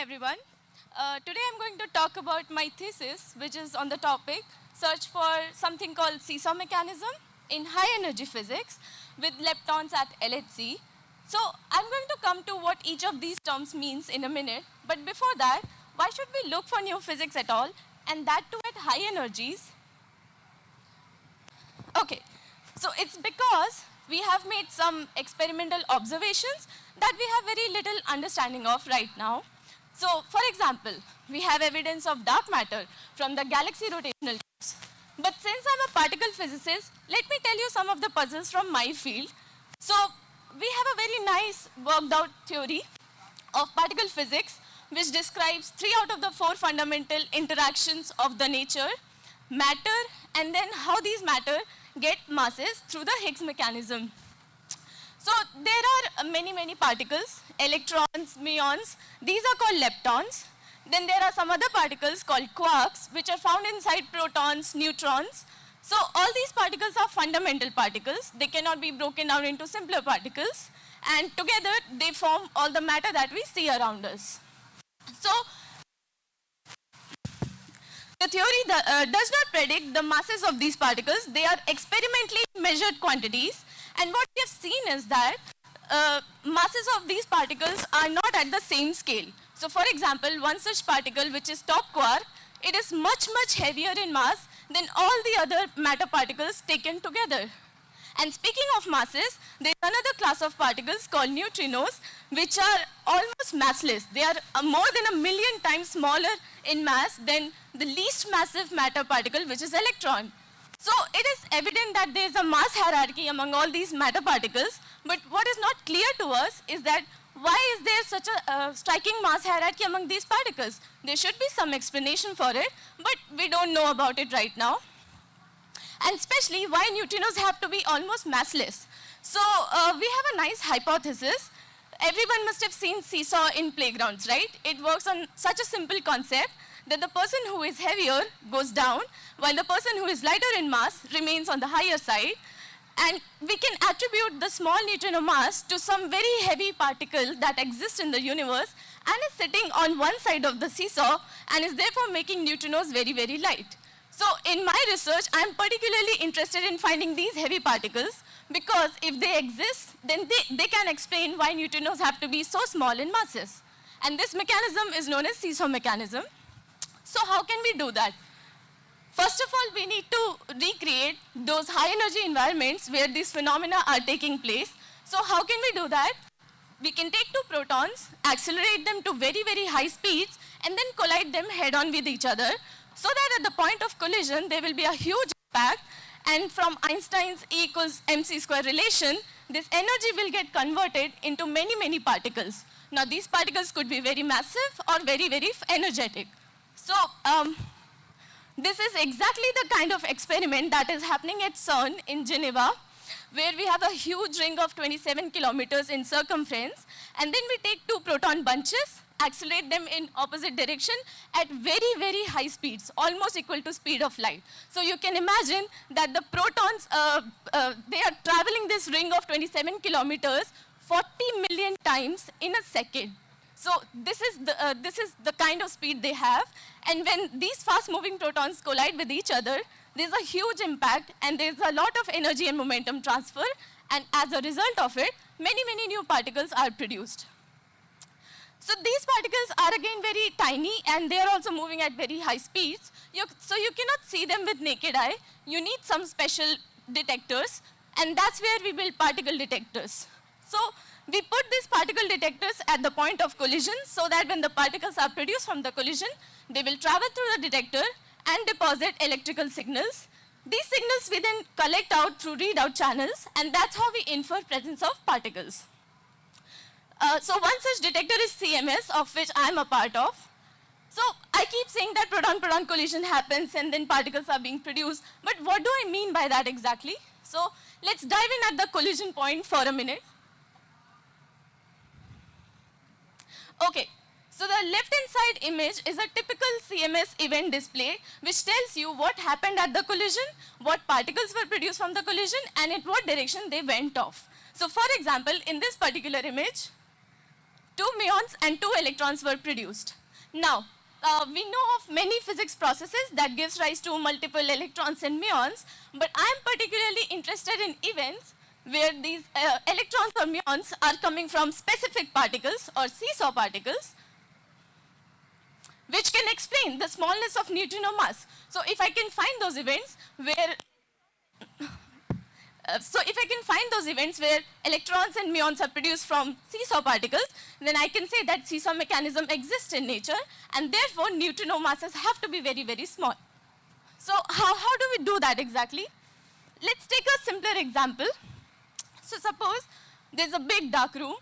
everyone. Today I'm going to talk about my thesis, which is on the topic search for something called seesaw mechanism in high energy physics with leptons at LHC. So I'm going to come to what each of these terms means in a minute. But before that, why should we look for new physics at all, and that too at high energies? Okay, so it's because we have made some experimental observations that we have very little understanding of right now. So, for example, we have evidence of dark matter from the galaxy rotational tubes. But since I'm a particle physicist, let me tell you some of the puzzles from my field. So, we have a very nice worked out theory of particle physics which describes 3 out of the 4 fundamental interactions of the nature, matter, and then how these matter get masses through the Higgs mechanism. So there are many particles, electrons, muons. These are called leptons. Then there are some other particles called quarks, which are found inside protons, neutrons. So all these particles are fundamental particles. They cannot be broken down into simpler particles. And together they form all the matter that we see around us. So the theory does not predict the masses of these particles. They are experimentally measured quantities. And what we have seen is that masses of these particles are not at the same scale. So for example, one such particle, which is top quark, it is much heavier in mass than all the other matter particles taken together. And speaking of masses, there is another class of particles called neutrinos, which are almost massless. They are more than 1 million times smaller in mass than the least massive matter particle, which is electron. So it is evident that there is a mass hierarchy among all these matter particles, but what is not clear to us is that why is there such a striking mass hierarchy among these particles? There should be some explanation for it, but we don't know about it right now. And especially why neutrinos have to be almost massless. So we have a nice hypothesis. Everyone must have seen seesaw in playgrounds, right? It works on such a simple concept that the person who is heavier goes down, while the person who is lighter in mass remains on the higher side. And we can attribute the small neutrino mass to some very heavy particle that exists in the universe and is sitting on one side of the seesaw and is therefore making neutrinos very light. So in my research, I am particularly interested in finding these heavy particles because if they exist, then they can explain why neutrinos have to be so small in masses. And this mechanism is known as seesaw mechanism. So how can we do that? First of all, we need to recreate those high energy environments where these phenomena are taking place. So how can we do that? We can take 2 protons, accelerate them to very high speeds, and then collide them head on with each other, so that at the point of collision, there will be a huge impact, and from Einstein's E equals mc square relation, this energy will get converted into many particles. Now these particles could be very massive or very energetic. So this is exactly the kind of experiment that is happening at CERN in Geneva, where we have a huge ring of 27 kilometers in circumference, and then we take 2 proton bunches, accelerate them in opposite direction at very high speeds, almost equal to speed of light. So you can imagine that the protons, they are traveling this ring of 27 kilometers 40 million times in a second. So this is the kind of speed they have, and when these fast-moving protons collide with each other, there's a huge impact, and there's a lot of energy and momentum transfer, and as a result of it, many new particles are produced. So these particles are again very tiny, and they are also moving at very high speeds. So you cannot see them with naked eye. You need some special detectors, and that's where we build particle detectors. So we put these particle detectors at the point of collision so that when the particles are produced from the collision, they will travel through the detector and deposit electrical signals. These signals we then collect out through readout channels, and that's how we infer presence of particles. So one such detector is CMS, of which I am a part of. So I keep saying that proton-proton collision happens and then particles are being produced, but what do I mean by that exactly? So let's dive in at the collision point for a minute. Okay, so the left-hand side image is a typical CMS event display which tells you what happened at the collision, what particles were produced from the collision, and in what direction they went off. So for example, in this particular image, two muons and two electrons were produced. Now, we know of many physics processes that gives rise to multiple electrons and muons, but I am particularly interested in events where these electrons or muons are coming from specific particles or seesaw particles, which can explain the smallness of neutrino mass. So if I can find those events where electrons and muons are produced from seesaw particles, then I can say that seesaw mechanism exists in nature, and therefore neutrino masses have to be very, very small. So how do we do that exactly? Let's take a simpler example. So suppose there's a big dark room,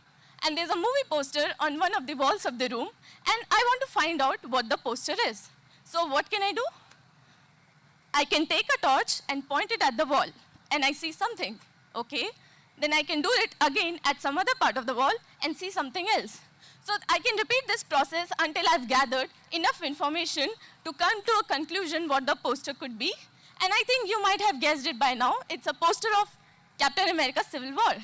and there's a movie poster on one of the walls of the room, and I want to find out what the poster is. So what can I do? I can take a torch and point it at the wall, and I see something, okay? Then I can do it again at some other part of the wall and see something else. So I can repeat this process until I've gathered enough information to come to a conclusion what the poster could be. And I think you might have guessed it by now. It's a poster of Captain America Civil War.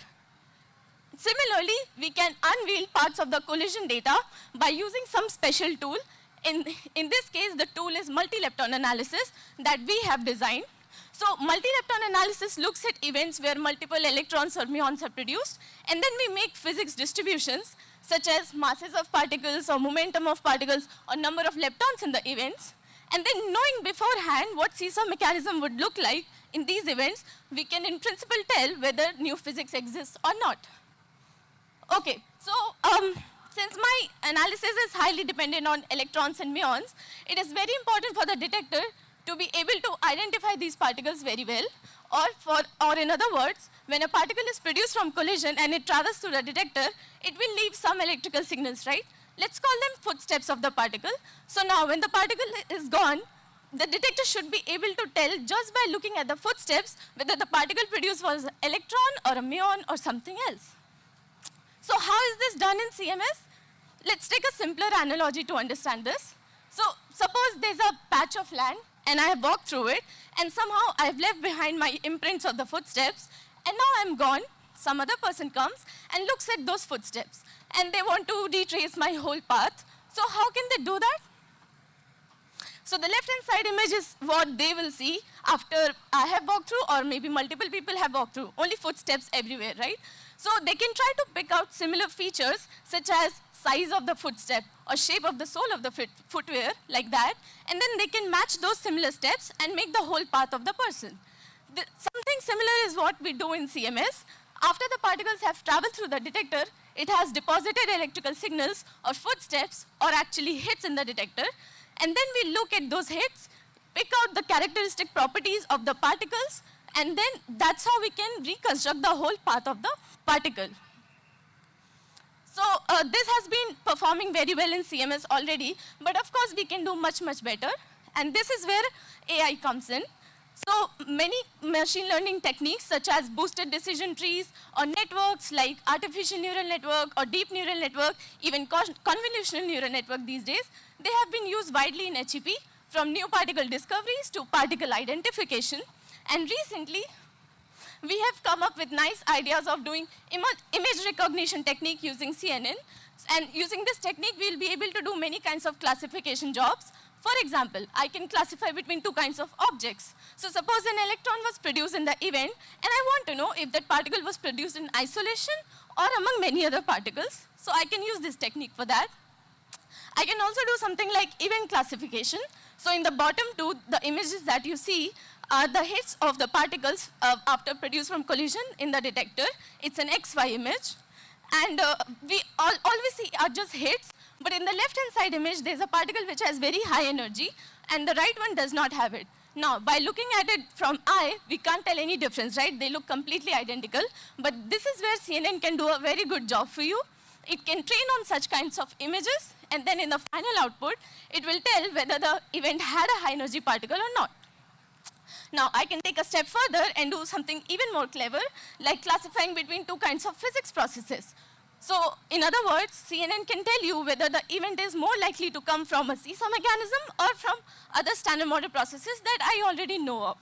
Similarly, we can unveil parts of the collision data by using some special tool. In this case, the tool is multi-lepton analysis that we have designed. So multi-lepton analysis looks at events where multiple electrons or muons are produced, and then we make physics distributions such as masses of particles or momentum of particles or number of leptons in the events. And then knowing beforehand what seesaw mechanism would look like in these events, we can in principle tell whether new physics exists or not. Okay, so since my analysis is highly dependent on electrons and muons, it is very important for the detector to be able to identify these particles very well, or in other words, when a particle is produced from collision and it travels through the detector, it will leave some electrical signals, right? Let's call them footsteps of the particle. So now when the particle is gone, the detector should be able to tell just by looking at the footsteps whether the particle produced was an electron or a muon or something else. So how is this done in CMS? Let's take a simpler analogy to understand this. So suppose there's a patch of land and I have walked through it, and somehow I've left behind my imprints of the footsteps, and now I'm gone. Some other person comes and looks at those footsteps, and they want to retrace my whole path. So how can they do that? So the left-hand side image is what they will see after I have walked through, or maybe multiple people have walked through. Only footsteps everywhere, right? So they can try to pick out similar features such as size of the footstep or shape of the sole of the footwear, like that, and then they can match those similar steps and make the whole path of the person. Something similar is what we do in CMS. After the particles have traveled through the detector, it has deposited electrical signals or footsteps or actually hits in the detector, and then we look at those hits, pick out the characteristic properties of the particles, and then that's how we can reconstruct the whole path of the particle. So this has been performing very well in CMS already, but of course we can do much, much better. And this is where AI comes in. So many machine learning techniques such as boosted decision trees or networks like artificial neural network or deep neural network, even convolutional neural network these days, they have been used widely in HEP, from new particle discoveries to particle identification. And recently, we have come up with nice ideas of doing image recognition technique using CNN. And using this technique, we'll be able to do many kinds of classification jobs. For example, I can classify between two kinds of objects. So suppose an electron was produced in the event, and I want to know if that particle was produced in isolation or among many other particles. So I can use this technique for that. I can also do something like event classification. So in the bottom two, the images that you see are the hits of the particles after produced from collision in the detector. It's an XY image. And we all we see are just hits. But in the left-hand side image, there's a particle which has very high energy, and the right one does not have it. Now, by looking at it from eye, we can't tell any difference, right? They look completely identical. But this is where CNN can do a very good job for you. It can train on such kinds of images, and then in the final output, it will tell whether the event had a high-energy particle or not. Now, I can take a step further and do something even more clever, like classifying between two kinds of physics processes. So, in other words, CNN can tell you whether the event is more likely to come from a seesaw mechanism or from other standard model processes that I already know of.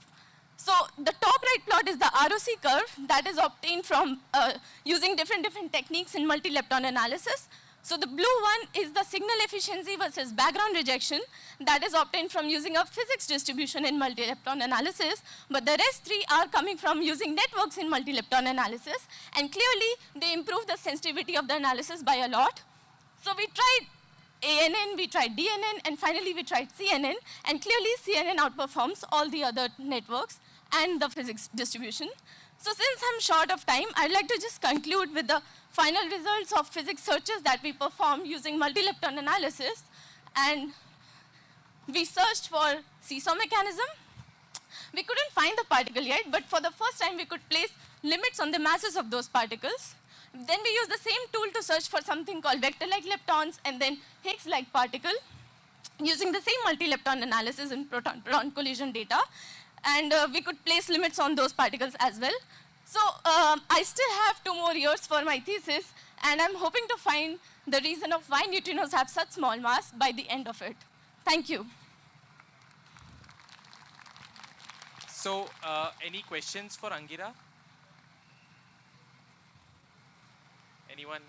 So, the top right plot is the ROC curve that is obtained from using different techniques in multi-lepton analysis. So the blue one is the signal efficiency versus background rejection that is obtained from using a physics distribution in multi-lepton analysis, but the rest three are coming from using networks in multi-lepton analysis, and clearly they improve the sensitivity of the analysis by a lot. So we tried ANN, we tried DNN, and finally we tried CNN, and clearly CNN outperforms all the other networks and the physics distribution. So since I'm short of time, I'd like to just conclude with the final results of physics searches that we performed using multi-lepton analysis. And we searched for seesaw mechanism. We couldn't find the particle yet, but for the first time we could place limits on the masses of those particles. Then we used the same tool to search for something called vector-like leptons and then Higgs-like particle using the same multi-lepton analysis in proton-proton collision data. And we could place limits on those particles as well. So I still have 2 more years for my thesis, and I'm hoping to find the reason of why neutrinos have such small mass by the end of it. Thank you. So, any questions for Angira? Anyone?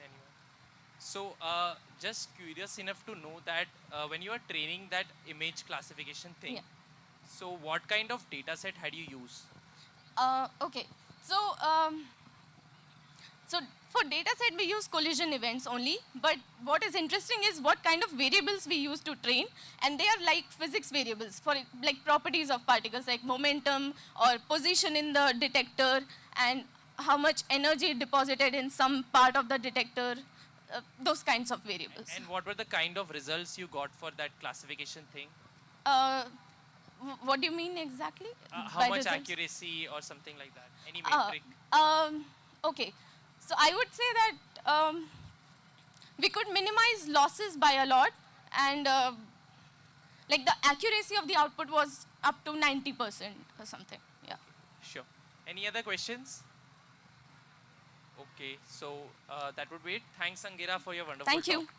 So, just curious enough to know that when you are training that image classification thing, Yeah. so what kind of data set had you used? Okay, so for data set we use collision events only, but what is interesting is what kind of variables we use to train, and they are like physics variables for like properties of particles like momentum or position in the detector and how much energy deposited in some part of the detector, those kinds of variables. And what were the kind of results you got for that classification thing? What do you mean exactly? How by much results? accuracy or something like that? Any metric? Okay, so I would say that we could minimize losses by a lot, and like the accuracy of the output was up to 90% or something. Yeah. Sure. Any other questions? Okay, so that would be it. Thanks, Angira, for your wonderful Thank you. talk.